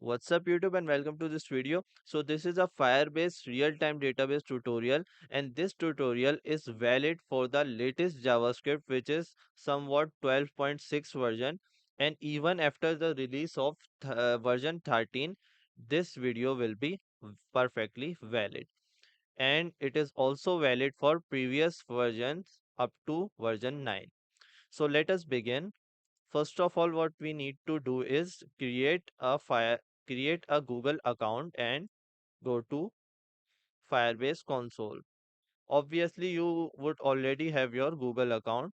What's up YouTube and welcome to this video. So this is a Firebase real-time database tutorial, and this tutorial is valid for the latest JavaScript, which is somewhat 12.6 version, and even after the release of version 13 this video will be perfectly valid, and it is also valid for previous versions up to version 9. So let us begin. First of all, what we need to do is create a Google account and go to Firebase console. Obviously, you would already have your Google account.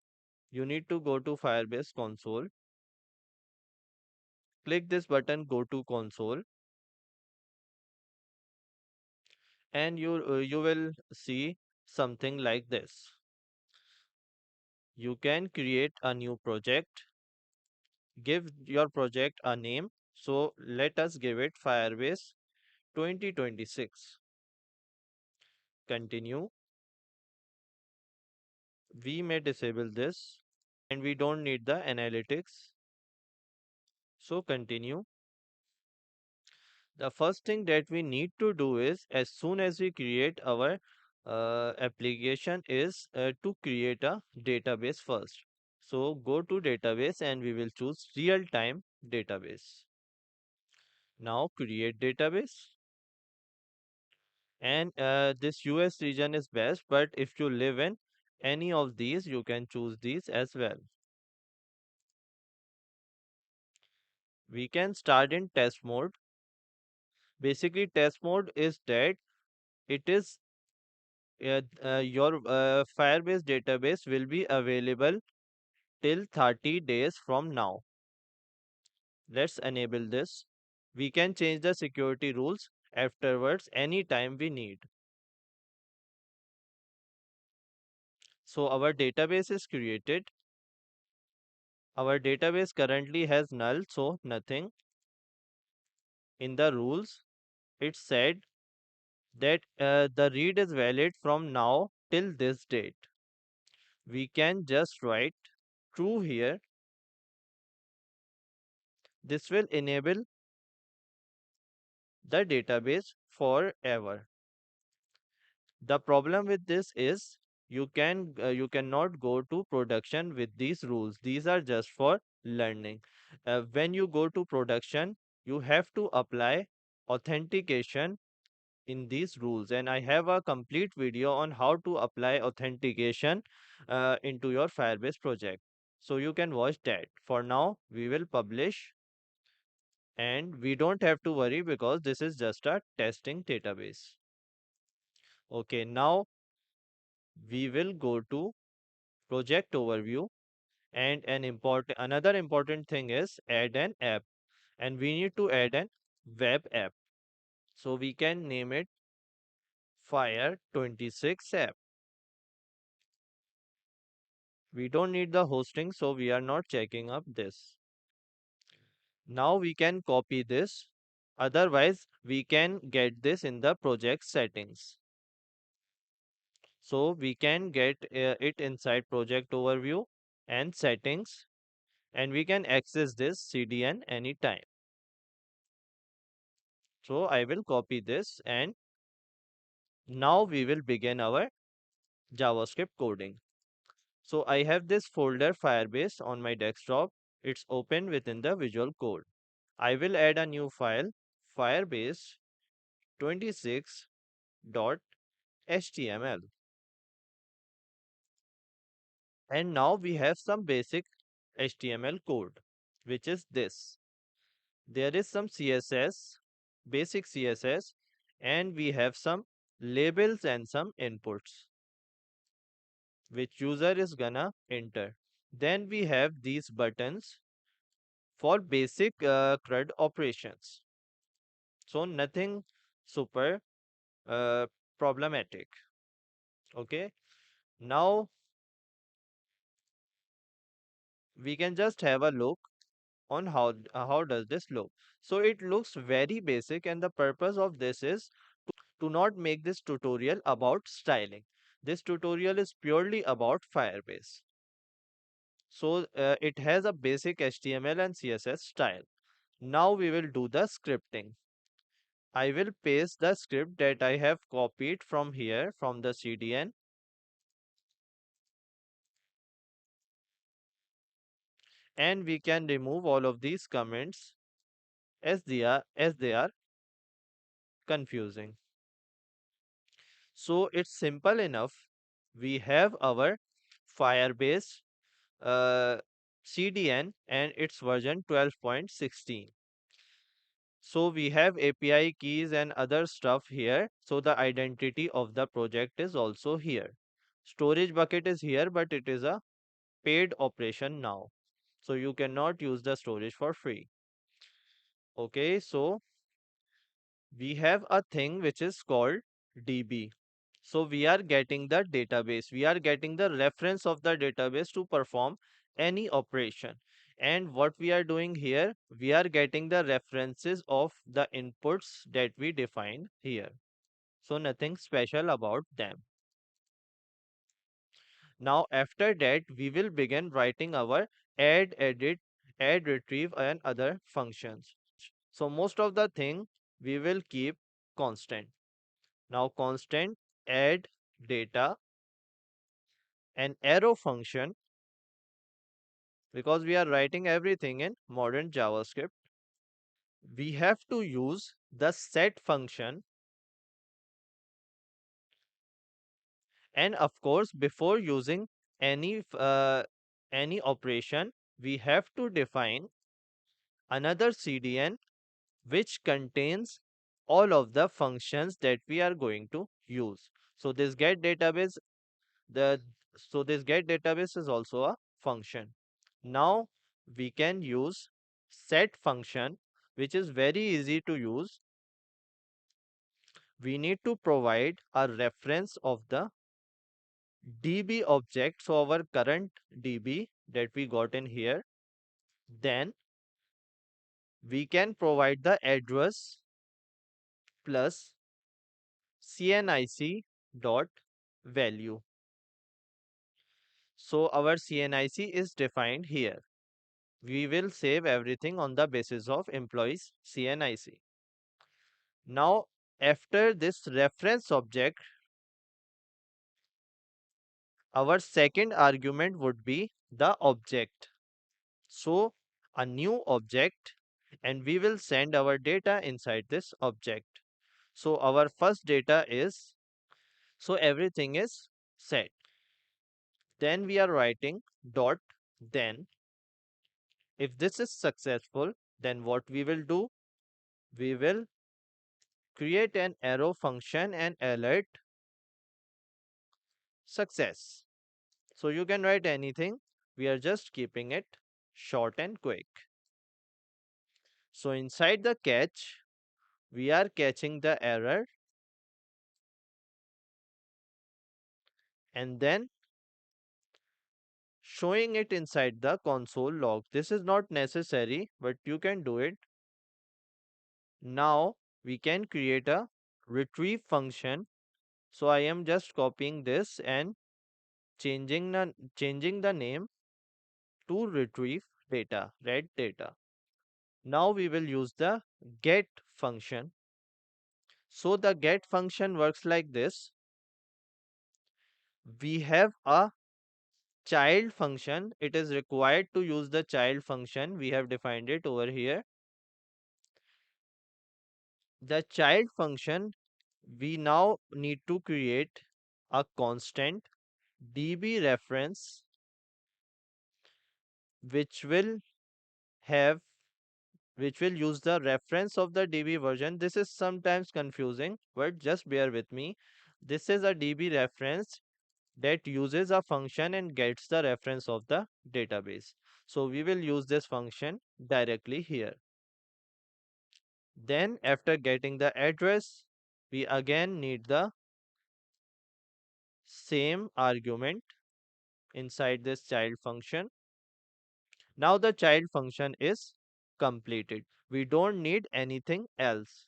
You need to go to Firebase console. Click this button, go to console, and you will see something like this. You can create a new project, give your project a name. So let us give it Firebase 2026. Continue. We may disable this and we don't need the analytics. So continue. The first thing that we need to do is as soon as we create our application is to create a database first. So go to database and we will choose real-time database. Now create database, and this US region is best, but if you live in any of these you can choose these as well. We can start in test mode. Basically, test mode is that it is your Firebase database will be available till 30 days from now. Let's enable this. We can change the security rules afterwards anytime we need. So our database is created. Our database currently has null, so nothing. In the rules, it said that the read is valid from now till this date. We can just write true here. This will enable the database forever. The problem with this is you cannot go to production with these rules. These are just for learning. When you go to production, you have to apply authentication in these rules, and I have a complete video on how to apply authentication into your Firebase project. So you can watch that. For now, we will publish, and we don't have to worry because this is just a testing database. Okay, now we will go to project overview, and another important thing is add an app, and we need to add an web app. So we can name it Fire 26 app. We don't need the hosting, so we are not checking up this. Now we can copy this. Otherwise, we can get this in the project settings. So we can get it inside project overview and settings, and we can access this CDN anytime. So I will copy this, and now we will begin our JavaScript coding. So I have this folder Firebase on my desktop. It's open within the Visual Code. I will add a new file, Firebase 26.html. And now we have some basic HTML code, which is this. There is some CSS, basic CSS, and we have some labels and some inputs, which user is gonna enter. Then we have these buttons for basic CRUD operations. So nothing super uh, problematic. Okay. Now we can just have a look on how does this look. So it looks very basic, and the purpose of this is to not make this tutorial about styling. This tutorial is purely about Firebase. So it has a basic HTML and CSS style. Now we will do the scripting. I will paste the script that I have copied from here from the CDN, and we can remove all of these comments as they are confusing. So it's simple enough. We have our Firebase uh, CDN and its version 12.16. So we have API keys and other stuff here. So the identity of the project is also here. Storage bucket is here, but it is a paid operation now. So you cannot use the storage for free. Okay, so we have a thing which is called DB. So we are getting the database. We are getting the reference of the database to perform any operation. And what we are doing here, we are getting the references of the inputs that we defined here. So nothing special about them. Now after that, we will begin writing our add, edit, add, retrieve and other functions. So most of the thing we will keep constant. Now constant add data, an arrow function, because we are writing everything in modern JavaScript. We have to use the set function, and of course before using any operation we have to define another CDN which contains all of the functions that we are going to use. So this get database the so this get database is also a function. Now we can use set function, which is very easy to use. We need to provide a reference of the DB object, so our current DB that we got in here. Then we can provide the address plus CNIC dot value. So our CNIC is defined here. We will save everything on the basis of employees CNIC. Now after this reference object, our second argument would be the object. So a new object, and we will send our data inside this object. So our first data is, so everything is set. Then we are writing dot then. If this is successful, then what we will do? We will create an arrow function and alert success. So you can write anything. We are just keeping it short and quick. So inside the catch, we are catching the error and then showing it inside the console log. This is not necessary, but you can do it. Now we can create a retrieve function. So I am just copying this and changing the name to retrieve data, read data. Now we will use the get function. So the get function works like this. We have a child function. It is required to use the child function. We have defined it over here. The child function, we now need to create a constant DB reference which will have which will use the reference of the DB version. This is sometimes confusing, but just bear with me. This is a DB reference that uses a function and gets the reference of the database. So we will use this function directly here. Then after getting the address, we again need the same argument inside this child function. Now the child function is completed. We don't need anything else.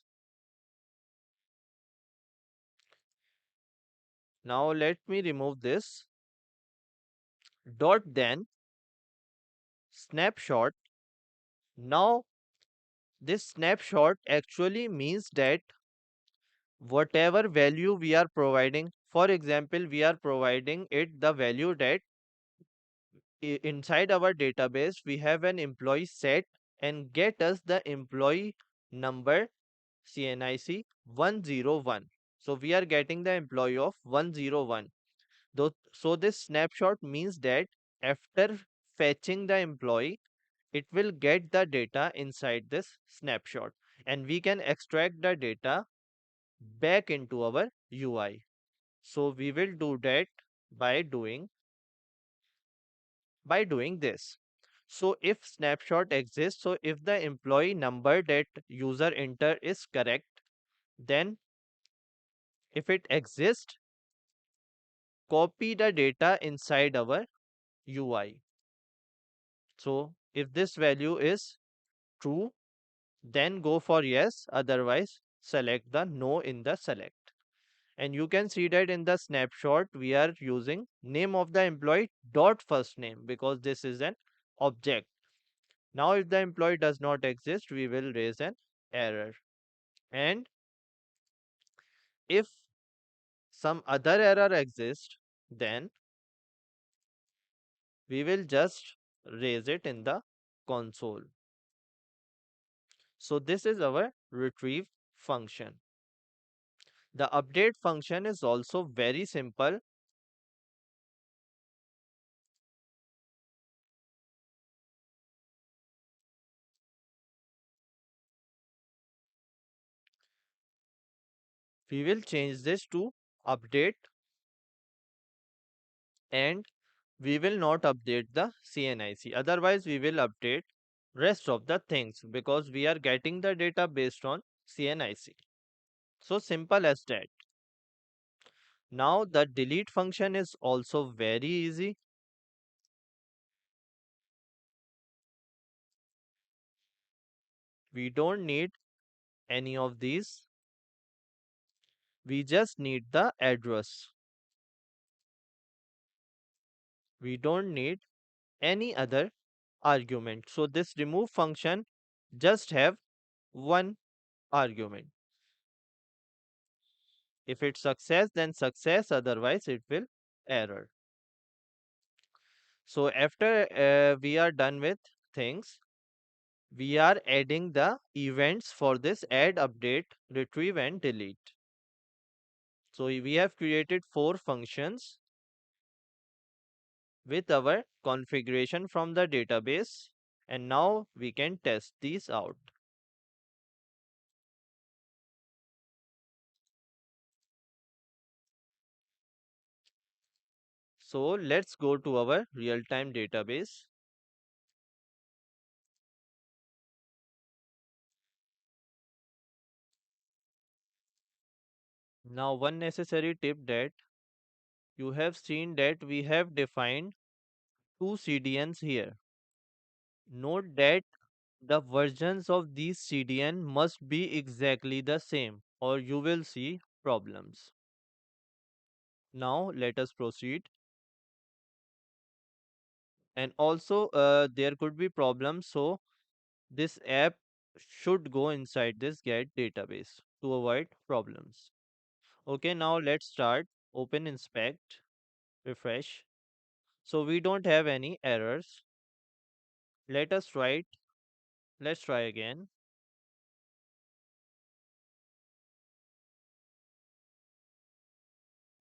Now let me remove this. Dot then snapshot. Now This snapshot actually means that whatever value we are providing, for example, we are providing it the value that inside our database we have an employee set and get us the employee number CNIC 101. So we are getting the employee of 101. So this snapshot means that after fetching the employee, it will get the data inside this snapshot and we can extract the data back into our UI. So we will do that by doing this. So if snapshot exists, so if the employee number that user enter is correct, then if it exists, copy the data inside our UI. So if this value is true, then go for yes, otherwise select the no in the select. And you can see that in the snapshot we are using name of the employee dot first name because this is an object. Now if the employee does not exist, we will raise an error. And if some other error exists, then we will just raise it in the console. So this is our retrieve function. The update function is also very simple. We will change this to update and we will not update the CNIC. Otherwise, we will update rest of the things because we are getting the data based on CNIC. So simple as that. Now the delete function is also very easy. We don't need any of these. We just need the address. We don't need any other argument. So this remove function just have one argument. If it's success, then success, otherwise it will error. So after we are done with things, we are adding the events for this add, update, retrieve and delete. So we have created 4 functions with our configuration from the database and now we can test these out. So let's go to our real-time database. Now one necessary tip that you have seen that we have defined 2 CDNs here. Note that the versions of these CDN must be exactly the same or you will see problems. Now let us proceed. And also there could be problems, so this app should go inside this get database to avoid problems. Okay, now let's start. Open, inspect, refresh. So we don't have any errors. Let us write. Let's try again.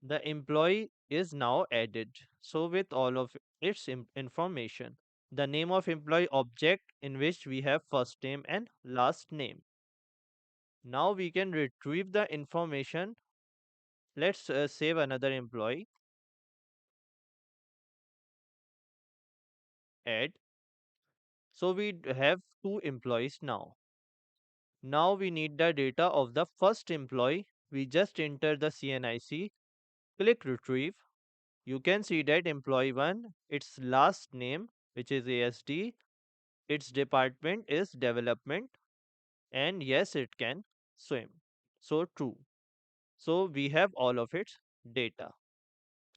The employee is now added. So with all of its information, the name of employee object in which we have first name and last name. Now we can retrieve the information. Let's save another employee. Add. So we have 2 employees now. Now we need the data of the first employee. We just enter the CNIC, click retrieve. You can see that employee 1, its last name, which is ASD, its department is development, and yes, it can swim. So true. So we have all of its data.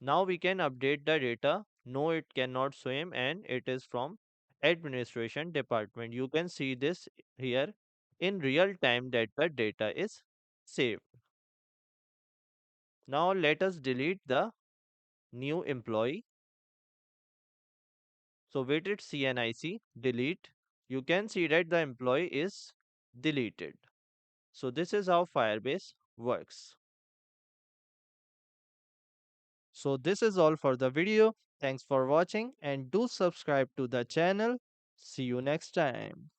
Now we can update the data. No, it cannot swim and it is from administration department. You can see this here. in real time that the data is saved. Now let us delete the new employee. So with it CNIC delete, you can see that the employee is deleted. So this is how Firebase works. So this is all for the video. Thanks for watching and do subscribe to the channel. See you next time.